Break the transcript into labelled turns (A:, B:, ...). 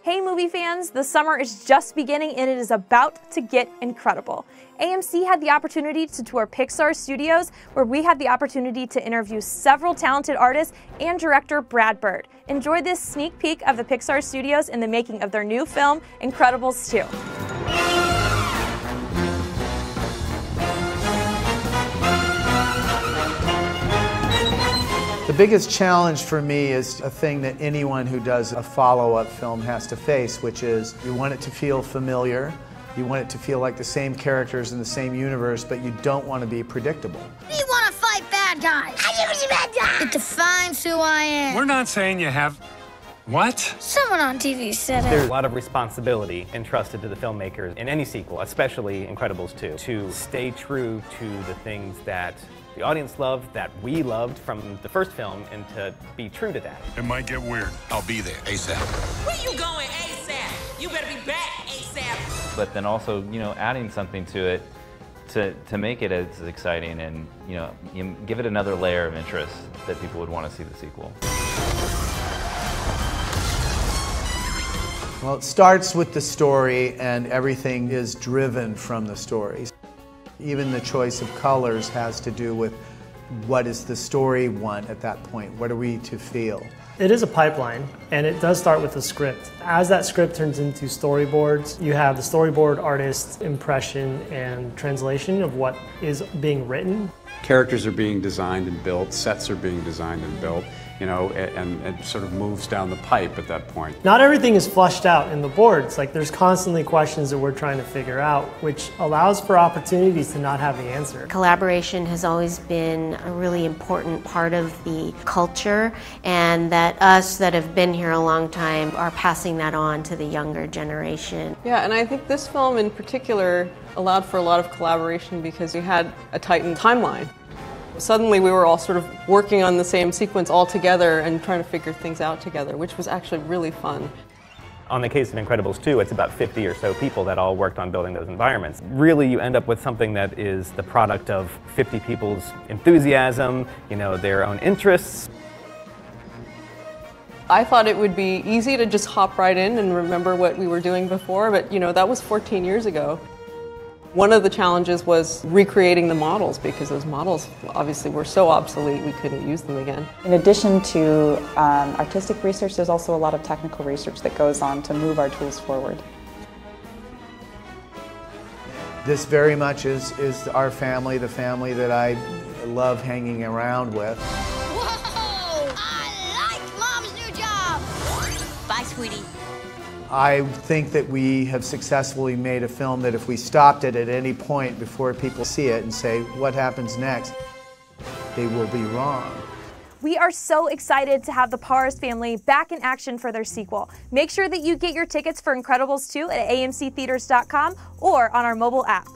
A: Hey movie fans, the summer is just beginning and it is about to get incredible. AMC had the opportunity to tour Pixar Studios, where we had the opportunity to interview several talented artists and director Brad Bird. Enjoy this sneak peek of the Pixar Studios in the making of their new film, Incredibles 2.
B: The biggest challenge for me is a thing that anyone who does a follow-up film has to face, which is you want it to feel familiar, you want it to feel like the same characters in the same universe, but you don't want to be predictable.
C: You want to fight bad guys. I never see bad guys. It defines who I am.
D: We're not saying you have... What?
C: Someone on TV said it.
E: There's a lot of responsibility entrusted to the filmmakers in any sequel, especially Incredibles 2, to stay true to the things that the audience loved, that we loved from the first film, and to be true to that.
D: It might get weird.
F: I'll be there ASAP.
G: Where you going ASAP? You better be back ASAP.
H: But then also, adding something to it to make it as exciting and, you give it another layer of interest that people would want to see the sequel.
B: Well, it starts with the story, and everything is driven from the story. Even the choice of colors has to do with what does the story want at that point? What are we to feel?
I: It is a pipeline, and it does start with a script. As that script turns into storyboards, you have the storyboard artist's impression and translation of what is being written.
J: Characters are being designed and built, sets are being designed and built, and it sort of moves down the pipe at that point.
I: Not everything is flushed out in the boards. Like, there's constantly questions that we're trying to figure out, which allows for opportunities to not have the answer.
K: Collaboration has always been a really important part of the culture, and that us that have been here a long time are passing that on to the younger generation.
L: Yeah, and I think this film in particular allowed for a lot of collaboration because we had a tightened timeline. Suddenly we were all sort of working on the same sequence all together and trying to figure things out together, which was actually really fun.
E: On the case of Incredibles 2, it's about 50 or so people that all worked on building those environments. Really, you end up with something that is the product of 50 people's enthusiasm, their own interests.
L: I thought it would be easy to just hop right in and remember what we were doing before, but that was 14 years ago. One of the challenges was recreating the models because those models obviously were so obsolete we couldn't use them again.
M: In addition to artistic research, there's also a lot of technical research that goes on to move our tools forward.
B: This very much is our family, the family that I love hanging around with.
C: Whoa! I like Mom's new job!
G: Bye, sweetie.
B: I think that we have successfully made a film that if we stopped it at any point before people see it and say, what happens next, they will be wrong.
A: We are so excited to have the Powers family back in action for their sequel. Make sure that you get your tickets for Incredibles 2 at amctheaters.com or on our mobile app.